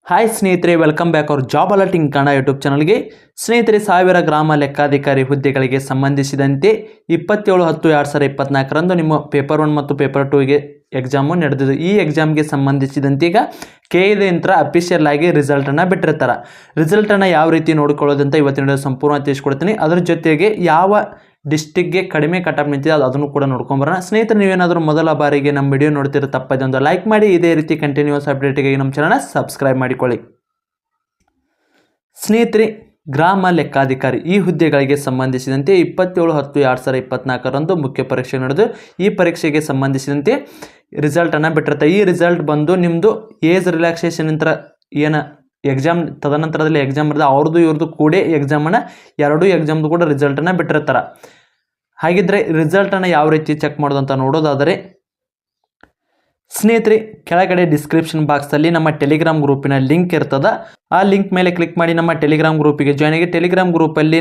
Hi ಸ್ನೇಹಿತರೆ, welcome back our job alerting Kannada YouTube ಚಾನಲ್ಗೆ. ಸ್ನೇಹಿತರೆ, 1000 ಗ್ರಾಮ ಲೆಕ್ಕಾಧಿಕಾರಿ ಹುದ್ದೆಗಳಿಗೆ ಸಂಬಂಧಿಸಿದಂತೆ 27/10/2024 ನಿಮ್ಮ ಪೇಪರ್ 1 ಮತ್ತು ಪೇಪರ್ 2ಗೆ ಎಕ್ಸಾಮು ನಡೆದಿದೆ. ಈ ಎಕ್ಸಾಮ್ಗೆ ಸಂಬಂಧಿಸಿದಂತೆ ಈಗ KED ಯಂತ್ರ ಅಫಿಷಿಯಲ್ ಆಗಿ ರಿಸಲ್ಟನ್ನು ಬಿಟ್ಟಿರ್ತಾರೆ. ರಿಸಲ್ಟನ್ನು ಯಾವ ರೀತಿ ನೋಡ್ಕೊಳ್ಳೋದಂತ ಇವತ್ತಿನ ಸಂಪೂರ್ಣ ತಿಳಿಸ್ಕೊಡ್ತೀನಿ. ಅದರ ಜೊತೆಗೆ ಯಾವ ಡಿಸ್ಟಿಕ್ಗೆ ಕಡಿಮೆ ಕಟಾಪ್ ನಿಂತಿದೆ ಅದನ್ನು ಕೂಡ ನೋಡ್ಕೊಂಬರೋಣ. ಸ್ನೇಹಿತರೆ, ನೀವೇನಾದರೂ ಮೊದಲ ಬಾರಿಗೆ ನಮ್ಮ ವಿಡಿಯೋ ನೋಡ್ತಿರೋ ತಪ್ಪದೆ ಒಂದು ಲೈಕ್ ಮಾಡಿ, ಇದೇ ರೀತಿ ಕಂಟಿನ್ಯೂಸ್ ಅಪ್ಡೇಟ್ಗಾಗಿ ನಮ್ಮ ಚಾನಲ್ನ ಸಬ್ಸ್ಕ್ರೈಬ್ ಮಾಡಿಕೊಳ್ಳಿ. ಸ್ನೇಹಿತರೆ, ಗ್ರಾಮ ಲೆಕ್ಕಾಧಿಕಾರಿ ಈ ಹುದ್ದೆಗಳಿಗೆ ಸಂಬಂಧಿಸಿದಂತೆ 27/10/2024 ಮುಖ್ಯ ಪರೀಕ್ಷೆ ನಡೆದು ಈ ಪರೀಕ್ಷೆಗೆ ಸಂಬಂಧಿಸಿದಂತೆ ರಿಸಲ್ಟನ್ನು ಬಿಟ್ಟಿರ್ತಾರೆ. ಈ ರಿಸಲ್ಟ್ ಬಂದು ನಿಮ್ಮದು ಏಜ್ ರಿಲ್ಯಾಕ್ಸೇಷನ್ ನಂತರ ಏನು ಎಕ್ಸಾಮ್ ತದನಂತರದಲ್ಲಿ ಎಕ್ಸಾಮ್ ಇರ್ತದೆ ಅವ್ರದ್ದು ಇವ್ರದ್ದು ಕೂಡ ಎಕ್ಸಾಮನ್ನು ಎರಡೂ ಎಕ್ಸಾಮ್ದು ಕೂಡ ರಿಸಲ್ಟನ್ನು ಬಿಟ್ಟಿರ್ತಾರೆ. ಹಾಗಿದ್ರೆ ರಿಸಲ್ಟನ್ನು ಯಾವ ರೀತಿ ಚೆಕ್ ಮಾಡೋದು ಅಂತ ನೋಡೋದಾದರೆ, ಸ್ನೇಹಿತರೆ, ಕೆಳಗಡೆ ಡಿಸ್ಕ್ರಿಪ್ಷನ್ ಬಾಕ್ಸಲ್ಲಿ ನಮ್ಮ ಟೆಲಿಗ್ರಾಮ್ ಗ್ರೂಪಿನ ಲಿಂಕ್ ಇರ್ತದೆ. ಆ ಲಿಂಕ್ ಮೇಲೆ ಕ್ಲಿಕ್ ಮಾಡಿ ನಮ್ಮ ಟೆಲಿಗ್ರಾಮ್ ಗ್ರೂಪಿಗೆ ಜಾಯ್ನ್ ಆಗಿ. ಟೆಲಿಗ್ರಾಮ್ ಗ್ರೂಪಲ್ಲಿ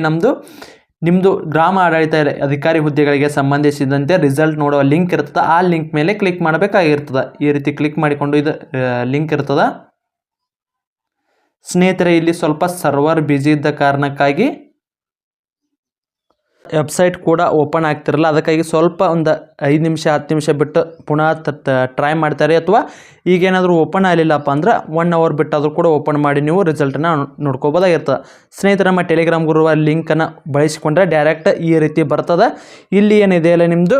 ನಿಮ್ಮದು ಗ್ರಾಮ ಆಡಳಿತ ಅಧಿಕಾರಿ ಹುದ್ದೆಗಳಿಗೆ ಸಂಬಂಧಿಸಿದಂತೆ ರಿಸಲ್ಟ್ ನೋಡುವ ಲಿಂಕ್ ಇರ್ತದೆ. ಆ ಲಿಂಕ್ ಮೇಲೆ ಕ್ಲಿಕ್ ಮಾಡಬೇಕಾಗಿರ್ತದೆ. ಈ ರೀತಿ ಕ್ಲಿಕ್ ಮಾಡಿಕೊಂಡು ಇದು ಲಿಂಕ್ ಇರ್ತದೆ. ಸ್ನೇಹಿತರೆ, ಇಲ್ಲಿ ಸ್ವಲ್ಪ ಸರ್ವರ್ ಬ್ಯುಸಿ ಇದ್ದ ಕಾರಣಕ್ಕಾಗಿ ವೆಬ್ಸೈಟ್ ಕೂಡ ಓಪನ್ ಆಗ್ತಿರಲ್ಲ. ಅದಕ್ಕಾಗಿ ಸ್ವಲ್ಪ ಒಂದು 5 ನಿಮಿಷ 10 ನಿಮಿಷ ಬಿಟ್ಟು ಪುನಃ ಟ್ರೈ ಮಾಡ್ತಾರೆ. ಅಥವಾ ಈಗೇನಾದರೂ ಓಪನ್ ಆಗಲಿಲ್ಲಪ್ಪ ಅಂದ್ರೆ 1 ಅವರ್ ಬಿಟ್ಟಾದರೂ ಕೂಡ ಓಪನ್ ಮಾಡಿ ನೀವು ರಿಸಲ್ಟನ್ನು ನೋಡ್ಕೋಬೋದಾಗಿರ್ತದೆ. ಸ್ನೇಹಿತರೆ, ನಮ್ಮ ಟೆಲಿಗ್ರಾಮ್ ಗ್ರೂಪ್ ಲಿಂಕನ್ನು ಬಳಸಿಕೊಂಡ್ರೆ ಡೈರೆಕ್ಟ್ ಈ ರೀತಿ ಬರ್ತದೆ. ಇಲ್ಲಿ ಏನಿದೆ ಅಲ್ಲ ನಿಮ್ಮದು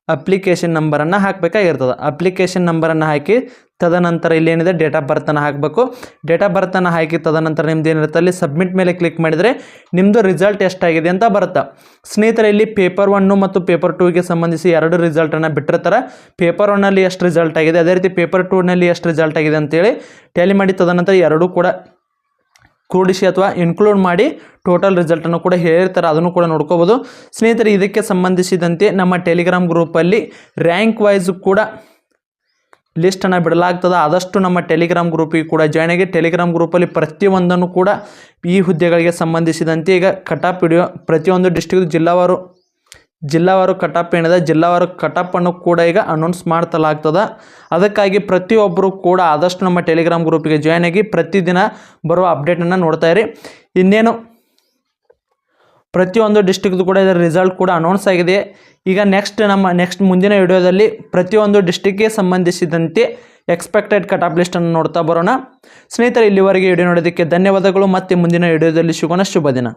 ಅಪ್ಲಿಕೇಶನ್ ನಂಬರನ್ನು ಹಾಕಬೇಕಾಗಿರ್ತದೆ. ಅಪ್ಲಿಕೇಶನ್ ನಂಬರನ್ನು ಹಾಕಿ ತದನಂತರ ಇಲ್ಲೇನಿದೆ ಡೇಟ್ ಆಫ್ ಬರ್ತನ್ನು ಹಾಕಬೇಕು. ಡೇಟ್ ಆಫ್ ಬರ್ತನ್ನು ಹಾಕಿ ತದನಂತರ ನಿಮ್ದು ಏನಿರುತ್ತೆ ಅಲ್ಲಿ ಸಬ್ಮಿಟ್ ಮೇಲೆ ಕ್ಲಿಕ್ ಮಾಡಿದರೆ ನಿಮ್ಮದು ರಿಸಲ್ಟ್ ಎಷ್ಟಾಗಿದೆ ಅಂತ ಬರುತ್ತೆ. ಸ್ನೇಹಿತರೆ, ಇಲ್ಲಿ ಪೇಪರ್ 1 ಮತ್ತು ಪೇಪರ್ 2ಗೆ ಸಂಬಂಧಿಸಿ 2 ರಿಸಲ್ಟನ್ನು ಬಿಟ್ಟಿರ್ತಾರೆ. ಪೇಪರ್ 1ನಲ್ಲಿ ಎಷ್ಟು ರಿಸಲ್ಟ್ ಆಗಿದೆ, ಅದೇ ರೀತಿ ಪೇಪರ್ 2ನಲ್ಲಿ ಎಷ್ಟು ರಿಸಲ್ಟ್ ಆಗಿದೆ ಅಂತೇಳಿ ಟ್ಯಾಲಿ ಮಾಡಿ ತದನಂತರ ಎರಡೂ ಕೂಡ ಕೂಡಿಸಿ ಅಥವಾ ಇನ್ಕ್ಲೂಡ್ ಮಾಡಿ ಟೋಟಲ್ ರಿಸಲ್ಟನ್ನು ಕೂಡ ಹೇಳಿರ್ತಾರೆ. ಅದನ್ನು ಕೂಡ ನೋಡ್ಕೋಬೋದು. ಸ್ನೇಹಿತರೆ, ಇದಕ್ಕೆ ಸಂಬಂಧಿಸಿದಂತೆ ನಮ್ಮ ಟೆಲಿಗ್ರಾಮ್ ಗ್ರೂಪಲ್ಲಿ ರ್ಯಾಂಕ್ ವೈಸ್ ಕೂಡ ಲಿಸ್ಟನ್ನು ಬಿಡಲಾಗ್ತದೆ. ಆದಷ್ಟು ನಮ್ಮ ಟೆಲಿಗ್ರಾಮ್ ಗ್ರೂಪಿಗೆ ಕೂಡ ಜಾಯ್ನ್ ಆಗಿ. ಟೆಲಿಗ್ರಾಮ್ ಗ್ರೂಪಲ್ಲಿ ಪ್ರತಿಯೊಂದನ್ನು ಕೂಡ ಈ ಹುದ್ದೆಗಳಿಗೆ ಸಂಬಂಧಿಸಿದಂತೆ ಈಗ ಕಟಾಪ್ ವಿಡಿಯೋ ಪ್ರತಿಯೊಂದು ಡಿಸ್ಟ್ರಿಕ್ಟ್ ಜಿಲ್ಲಾವಾರು ಕಟಾಪ್ ಏನಿದೆ ಜಿಲ್ಲಾವಾರು ಕಟಾಪನ್ನು ಕೂಡ ಈಗ ಅನೌನ್ಸ್ ಮಾಡ್ತಲಾಗ್ತದೆ. ಅದಕ್ಕಾಗಿ ಪ್ರತಿಯೊಬ್ಬರು ಕೂಡ ಆದಷ್ಟು ನಮ್ಮ ಟೆಲಿಗ್ರಾಮ್ ಗ್ರೂಪಿಗೆ ಜಾಯ್ನ್ ಆಗಿ ಪ್ರತಿದಿನ ಬರುವ ಅಪ್ಡೇಟನ್ನು ನೋಡ್ತಾ ಇರಿ. ಇನ್ನೇನು ಪ್ರತಿಯೊಂದು ಡಿಸ್ಟ್ರಿಕ್ದು ಕೂಡ ಇದರ ರಿಸಲ್ಟ್ ಕೂಡ ಅನೌನ್ಸ್ ಆಗಿದೆ. ಈಗ ನೆಕ್ಸ್ಟ್ ಮುಂದಿನ ವಿಡಿಯೋದಲ್ಲಿ ಪ್ರತಿಯೊಂದು ಡಿಸ್ಟ್ರಿಕ್ಗೆ ಸಂಬಂಧಿಸಿದಂತೆ ಎಕ್ಸ್ಪೆಕ್ಟೆಡ್ ಕಟಾಪ್ ಲಿಸ್ಟನ್ನು ನೋಡ್ತಾ ಬರೋಣ. ಸ್ನೇಹಿತರೆ, ಇಲ್ಲಿವರೆಗೆ ವಿಡಿಯೋ ನೋಡೋದಕ್ಕೆ ಧನ್ಯವಾದಗಳು. ಮತ್ತೆ ಮುಂದಿನ ವಿಡಿಯೋದಲ್ಲಿ ಸಿಗೋಣ. ಶುಭ ದಿನ.